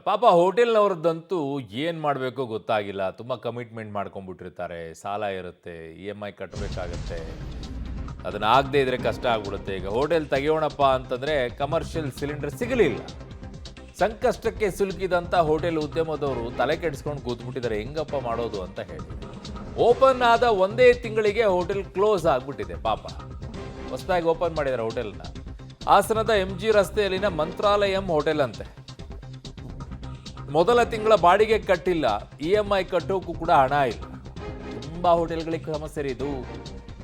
ಪಾಪ ಹೋಟೆಲ್ನವ್ರದ್ದಂತೂ ಏನು ಮಾಡಬೇಕೋ ಗೊತ್ತಾಗಿಲ್ಲ. ತುಂಬ ಕಮಿಟ್ಮೆಂಟ್ ಮಾಡ್ಕೊಂಡ್ಬಿಟ್ಟಿರ್ತಾರೆ. ಸಾಲ ಇರುತ್ತೆ, EMI ಕಟ್ಟಬೇಕಾಗತ್ತೆ. ಅದನ್ನ ಆಗದೇ ಇದ್ರೆ ಕಷ್ಟ ಆಗ್ಬಿಡುತ್ತೆ. ಈಗ ಹೋಟೆಲ್ ತೆಗಿಯೋಣಪ್ಪ ಅಂತಂದರೆ ಕಮರ್ಷಿಯಲ್ ಸಿಲಿಂಡರ್ ಸಿಗಲಿಲ್ಲ. ಸಂಕಷ್ಟಕ್ಕೆ ಸಿಲುಕಿದಂಥ ಹೋಟೆಲ್ ಉದ್ಯಮದವರು ತಲೆ ಕೆಡಿಸ್ಕೊಂಡು ಕೂತ್ಬಿಟ್ಟಿದ್ದಾರೆ. ಹೆಂಗಪ್ಪ ಮಾಡೋದು ಅಂತ ಹೇಳಿ ಓಪನ್ ಆದ ಒಂದೇ ತಿಂಗಳಿಗೆ ಹೋಟೆಲ್ ಕ್ಲೋಸ್ ಆಗಿಬಿಟ್ಟಿದೆ. ಪಾಪ ಹೊಸದಾಗಿ ಓಪನ್ ಮಾಡಿದ್ದಾರೆ ಹೋಟೆಲ್ನ. ಹಾಸನದ MG ರಸ್ತೆಯಲ್ಲಿನ ಮಂತ್ರಾಲಯಂ ಹೋಟೆಲ್ ಅಂತೆ. ಮೊದಲ ತಿಂಗಳ ಬಾಡಿಗೆ ಕಟ್ಟಿಲ್ಲ, EMI ಕಟ್ಟೋಕ್ಕೂ ಕೂಡ ಹಣ ಇಲ್ಲ. ತುಂಬ ಹೋಟೆಲ್ಗಳಿಗೆ ಸಮಸ್ಯೆ ಇದು.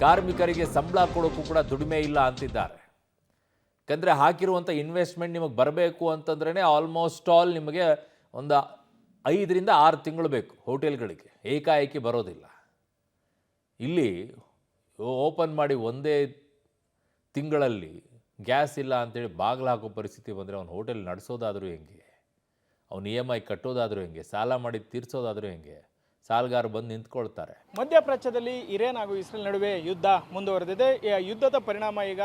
ಕಾರ್ಮಿಕರಿಗೆ ಸಂಬಳ ಕೊಡೋಕ್ಕೂ ಕೂಡ ದುಡಿಮೆ ಇಲ್ಲ ಅಂತಿದ್ದಾರೆ. ಯಾಕಂದರೆ ಹಾಕಿರುವಂಥ ಇನ್ವೆಸ್ಟ್ಮೆಂಟ್ ನಿಮಗೆ ಬರಬೇಕು ಅಂತಂದ್ರೇ ಆಲ್ಮೋಸ್ಟ್ ಆಲ್ ನಿಮಗೆ ಒಂದು 5 ರಿಂದ 6 ತಿಂಗಳು ಬೇಕು ಹೋಟೆಲ್ಗಳಿಗೆ. ಏಕಾಏಕಿ ಬರೋದಿಲ್ಲ. ಇಲ್ಲಿ ಓಪನ್ ಮಾಡಿ ಒಂದೇ ತಿಂಗಳಲ್ಲಿ ಗ್ಯಾಸ್ ಇಲ್ಲ ಅಂತೇಳಿ ಬಾಗಿಲು ಹಾಕೋ ಪರಿಸ್ಥಿತಿ ಬಂದರೆ ಅವ್ನು ಹೋಟೆಲ್ ನಡೆಸೋದಾದರೂ ಹೆಂಗೆ? ಅವ್ನು EMI ಕಟ್ಟೋದಾದರೂ ಹೆಂಗೆ? ಸಾಲ ಮಾಡಿ ತೀರಿಸೋದಾದರೂ ಹೆಂಗೆ? ಸಾಲಗಾರ ಬಂದು ನಿಂತ್ಕೊಳ್ತಾರೆ. ಮಧ್ಯಪ್ರಾಚ್ಯದಲ್ಲಿ ಇರಾನ್ ಹಾಗೂ ಇಸ್ರೇಲ್ ನಡುವೆ ಯುದ್ಧ ಮುಂದುವರೆದಿದೆ. ಈ ಯುದ್ಧದ ಪರಿಣಾಮ ಈಗ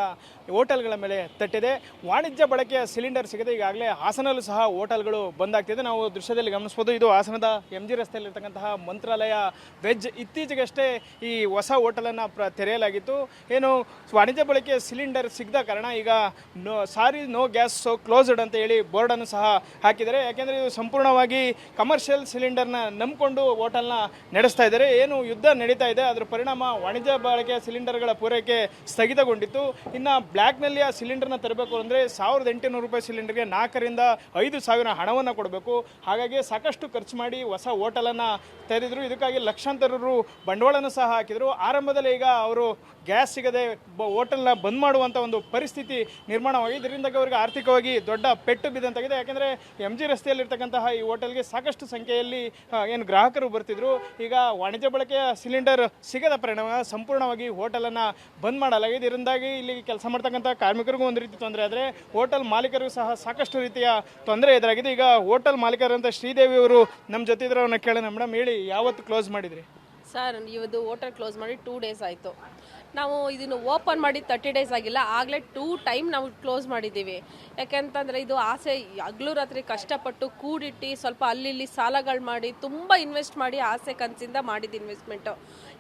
ಹೋಟೆಲ್ಗಳ ಮೇಲೆ ತಟ್ಟಿದೆ. ವಾಣಿಜ್ಯ ಬಳಕೆಯ ಸಿಲಿಂಡರ್ ಸಿಗದೆ ಈಗಾಗಲೇ ಹಾಸನಲ್ಲೂ ಸಹ ಹೋಟೆಲ್ಗಳು ಬಂದಾಗ್ತಿದೆ. ನಾವು ದೃಶ್ಯದಲ್ಲಿ ಗಮನಿಸ್ಬೋದು. ಇದು ಹಾಸನದ MG ರಸ್ತೆಯಲ್ಲಿರ್ತಕ್ಕಂತಹ ಮಂತ್ರಾಲಯ ವೆಜ್. ಇತ್ತೀಚೆಗಷ್ಟೇ ಈ ಹೊಸ ಹೋಟೆಲನ್ನು ತೆರೆಯಲಾಗಿತ್ತು. ಏನು ವಾಣಿಜ್ಯ ಬಳಕೆಯ ಸಿಲಿಂಡರ್ ಸಿಗದ ಕಾರಣ ಈಗ ನೋ ಗ್ಯಾಸ್ ಸೊ ಕ್ಲೋಸ್ಡ್ ಅಂತ ಹೇಳಿ ಬೋರ್ಡನ್ನು ಸಹ ಹಾಕಿದ್ದಾರೆ. ಯಾಕೆಂದರೆ ಇದು ಸಂಪೂರ್ಣವಾಗಿ ಕಮರ್ಷಿಯಲ್ ಸಿಲಿಂಡರ್ನ ನಂಬಿಕೊಂಡು ಹೋಟೆಲ್ ನಡೆಸ್ತಾ ಇದ್ದಾರೆ. ಏನು ಯುದ್ಧ ನಡೀತಾ ಇದೆ, ಅದರ ಪರಿಣಾಮ ವಾಣಿಜ್ಯ ಬಳಕೆಯ ಸಿಲಿಂಡರ್ಗಳ ಪೂರೈಕೆ ಸ್ಥಗಿತಗೊಂಡಿತ್ತು. ಇನ್ನು ಬ್ಲ್ಯಾಕ್ನಲ್ಲಿ ಆ ಸಿಲಿಂಡರ್ನ ತರಬೇಕು ಅಂದರೆ 1800 ರೂಪಾಯಿ ಸಿಲಿಂಡರ್ಗೆ 4 ರಿಂದ 5 ಸಾವಿರ ಹಣವನ್ನು ಕೊಡಬೇಕು. ಹಾಗಾಗಿ ಸಾಕಷ್ಟು ಖರ್ಚು ಮಾಡಿ ಹೊಸ ಹೋಟೆಲನ್ನು ತೆರೆದಿದ್ರು. ಇದಕ್ಕಾಗಿ ಲಕ್ಷಾಂತರ ರು ಬಂಡವಾಳನೂ ಸಹ ಹಾಕಿದರು. ಆರಂಭದಲ್ಲಿ ಈಗ ಅವರು ಗ್ಯಾಸ್ ಸಿಗದೆ ಹೋಟೆಲ್ನ ಬಂದ್ ಮಾಡುವಂಥ ಒಂದು ಪರಿಸ್ಥಿತಿ ನಿರ್ಮಾಣವಾಗಿದೆ. ಇದರಿಂದಾಗಿ ಅವರಿಗೆ ಆರ್ಥಿಕವಾಗಿ ದೊಡ್ಡ ಪೆಟ್ಟು ಬಿದ್ದಂತಾಗಿದೆ. ಯಾಕೆಂದರೆ MG ರಸ್ತೆಯಲ್ಲಿರ್ತಕ್ಕಂತಹ ಈ ಹೋಟೆಲ್ಗೆ ಸಾಕಷ್ಟು ಸಂಖ್ಯೆಯಲ್ಲಿ ಏನು ಗ್ರಾಹಕರು ಬರ್ತಿದ್ರು. ಈಗ ವಾಣಿಜ್ಯ ಬಳಕೆಯ ಸಿಲಿಂಡರ್ ಸಿಗದ ಪರಿಣಾಮ ಸಂಪೂರ್ಣವಾಗಿ ಹೋಟೆಲನ್ನು ಬಂದ್ ಮಾಡಲಾಗಿದೆ. ಇದರಿಂದಾಗಿ ಇಲ್ಲಿ ಕೆಲಸ ಮಾಡ್ತಕ್ಕಂಥ ಕಾರ್ಮಿಕರಿಗೂ ಒಂದು ರೀತಿ ತೊಂದರೆ ಆದರೆ ಹೋಟೆಲ್ ಮಾಲೀಕರಿಗೂ ಸಹ ಸಾಕಷ್ಟು ರೀತಿಯ ತೊಂದರೆ ಎದುರಾಗಿದೆ. ಈಗ ಹೋಟೆಲ್ ಮಾಲೀಕರಂತ ಶ್ರೀದೇವಿ ಅವರು ನಮ್ಮ ಜೊತೆ ಇದ್ರೆ ಅವ್ರನ್ನ ಕೇಳೋಣ. ಮೇಡಮ್ ಹೇಳಿ, ಯಾವತ್ತು ಕ್ಲೋಸ್ ಮಾಡಿದ್ರಿ? ಸರ್, ಇವತ್ತು ಹೋಟೆಲ್ ಕ್ಲೋಸ್ ಮಾಡಿ 2 ಡೇಸ್ ಆಯಿತು. ನಾವು ಇದನ್ನು ಓಪನ್ ಮಾಡಿ 30 ಡೇಸ್ ಆಗಿಲ್ಲ, ಆಗಲೇ 2 ಟೈಮ್ ನಾವು ಕ್ಲೋಸ್ ಮಾಡಿದ್ದೀವಿ. ಯಾಕೆಂತಂದರೆ ಇದು ಆಸೆ ಹಗಲು ರಾತ್ರಿ ಕಷ್ಟಪಟ್ಟು ಕೂಡಿಟ್ಟು ಸ್ವಲ್ಪ ಅಲ್ಲಿ ಇಲ್ಲಿ ಸಾಲಗಳು ಮಾಡಿ ತುಂಬ ಇನ್ವೆಸ್ಟ್ ಮಾಡಿ ಆಸೆ ಕನಸಿಂದ ಮಾಡಿದ್ದು ಇನ್ವೆಸ್ಟ್ಮೆಂಟು.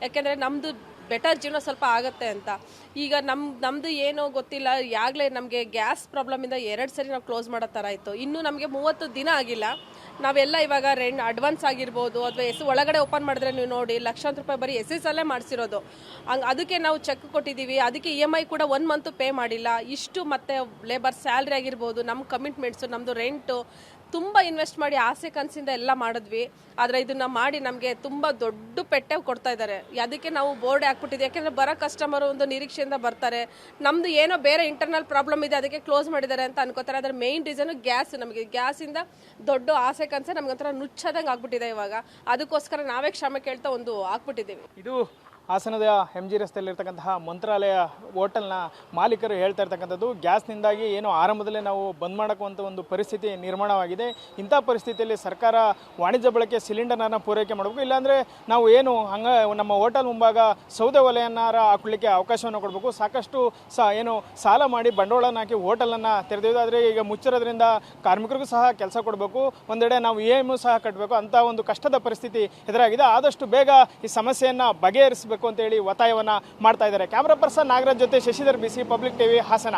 ಯಾಕೆಂದರೆ ನಮ್ಮದು ಬೆಟರ್ ಜೀವನ ಸ್ವಲ್ಪ ಆಗುತ್ತೆ ಅಂತ. ಈಗ ನಮ್ಮದು ಏನೋ ಗೊತ್ತಿಲ್ಲ, ಯಾಗಲೇ ನಮಗೆ ಗ್ಯಾಸ್ ಪ್ರಾಬ್ಲಮಿಂದ 2 ಸರಿ ನಾವು ಕ್ಲೋಸ್ ಮಾಡೋ ಥರ ಇತ್ತು. ಇನ್ನೂ ನಮಗೆ 30 ದಿನ ಆಗಿಲ್ಲ. ನಾವೆಲ್ಲ ಇವಾಗ ಅಡ್ವಾನ್ಸ್ ಆಗಿರ್ಬೋದು ಅಥವಾ ಒಳಗಡೆ ಓಪನ್ ಮಾಡಿದ್ರೆ ನೀವು ನೋಡಿ ಲಕ್ಷಾಂತರ ರೂಪಾಯಿ ಬರೀ SSಲ್ಲೇ ಮಾಡಿಸಿರೋದು. ಅದಕ್ಕೆ ನಾವು ಚೆಕ್ ಕೊಟ್ಟಿದ್ದೀವಿ. ಅದಕ್ಕೆ EMI ಕೂಡ 1 ಮಂತು ಪೇ ಮಾಡಿಲ್ಲ. ಇಷ್ಟು ಮತ್ತು ಲೇಬರ್ ಸ್ಯಾಲ್ರಿ ಆಗಿರ್ಬೋದು, ನಮ್ಮ ಕಮಿಟ್ಮೆಂಟ್ಸು, ನಮ್ಮದು ರೆಂಟು ತುಂಬ ಇನ್ವೆಸ್ಟ್ ಮಾಡಿ ಆಸೆ ಕನಸಿಂದ ಎಲ್ಲ ಮಾಡಿದ್ವಿ. ಆದರೆ ಇದನ್ನು ಮಾಡಿ ನಮಗೆ ತುಂಬ ದೊಡ್ಡ ಪೆಟ್ಟೆ ಕೊಡ್ತಾ ಇದ್ದಾರೆ. ಅದಕ್ಕೆ ನಾವು ಬೋರ್ಡ್ ಹಾಕ್ಬಿಟ್ಟಿದ್ವಿ. ಯಾಕೆಂದರೆ ಬರೋ ಕಸ್ಟಮರು ಒಂದು ನಿರೀಕ್ಷೆಯಿಂದ ಬರ್ತಾರೆ. ನಮ್ಮದು ಏನೋ ಬೇರೆ ಇಂಟರ್ನಲ್ ಪ್ರಾಬ್ಲಮ್ ಇದೆ, ಅದಕ್ಕೆ ಕ್ಲೋಸ್ ಮಾಡಿದ್ದಾರೆ ಅಂತ ಅನ್ಕೋತಾರೆ. ಅದರ ಮೇಯ್ನ್ ರೀಸನು ಗ್ಯಾಸ್. ನಮಗೆ ಗ್ಯಾಸಿಂದ ದೊಡ್ಡ ಆಸೆ ಕನಸೆ ನಮ್ಗೆ ಒಂಥರ ನುಚ್ಚದಂಗೆ ಆಗ್ಬಿಟ್ಟಿದೆ ಇವಾಗ. ಅದಕ್ಕೋಸ್ಕರ ನಾವೇ ಕ್ಷಮೆ ಕೇಳ್ತಾ ಒಂದು ಹಾಕ್ಬಿಟ್ಟಿದ್ದೀವಿ. ಇದು ಹಾಸನದ MG ರಸ್ತೆಯಲ್ಲಿರ್ತಕ್ಕಂತಹ ಮಂತ್ರಾಲಯ ಹೋಟೆಲ್ನ ಮಾಲೀಕರು ಹೇಳ್ತಾ ಇರ್ತಕ್ಕಂಥದ್ದು. ಗ್ಯಾಸ್ನಿಂದಾಗಿ ಏನು ಆರಂಭದಲ್ಲೇ ನಾವು ಬಂದ್ ಮಾಡೋಕ್ಕಂಥ ಒಂದು ಪರಿಸ್ಥಿತಿ ನಿರ್ಮಾಣವಾಗಿದೆ. ಇಂಥ ಪರಿಸ್ಥಿತಿಯಲ್ಲಿ ಸರ್ಕಾರ ವಾಣಿಜ್ಯ ಬಳಕೆ ಸಿಲಿಂಡರ್ನ ಪೂರೈಕೆ ಮಾಡಬೇಕು. ಇಲ್ಲಾಂದರೆ ನಾವು ಏನು ನಮ್ಮ ಹೋಟೆಲ್ ಮುಂಭಾಗ ಸೌದೆ ಒಲೆಯನ್ನಾರ ಹಾಕೊಳ್ಳಿಕ್ಕೆ ಅವಕಾಶವನ್ನು ಕೊಡಬೇಕು. ಸಾಕಷ್ಟು ಏನು ಸಾಲ ಮಾಡಿ ಬಂಡವಾಳನ ಹಾಕಿ ಹೋಟೆಲನ್ನು ತೆರೆದಿದ್ದು. ಆದರೆ ಈಗ ಮುಚ್ಚಿರೋದ್ರಿಂದ ಕಾರ್ಮಿಕರಿಗೂ ಸಹ ಕೆಲಸ ಕೊಡಬೇಕು, ಒಂದೆಡೆ ನಾವು EMI ಸಹ ಕಟ್ಟಬೇಕು. ಅಂಥ ಒಂದು ಕಷ್ಟದ ಪರಿಸ್ಥಿತಿ ಎದುರಾಗಿದೆ. ಆದಷ್ಟು ಬೇಗ ಈ ಸಮಸ್ಯೆಯನ್ನು ಬಗೆಹರಿಸಬೇಕು ಅಂತ ಹೇಳಿ ಒತ್ತಾಯವನ್ನ ಮಾಡ್ತಾ ಇದ್ದಾರೆ. ಕ್ಯಾಮರಾ ಪರ್ಸನ್ ನಾಗರಾಜ್ ಜೊತೆ Shashidhar BC public TV Hassan.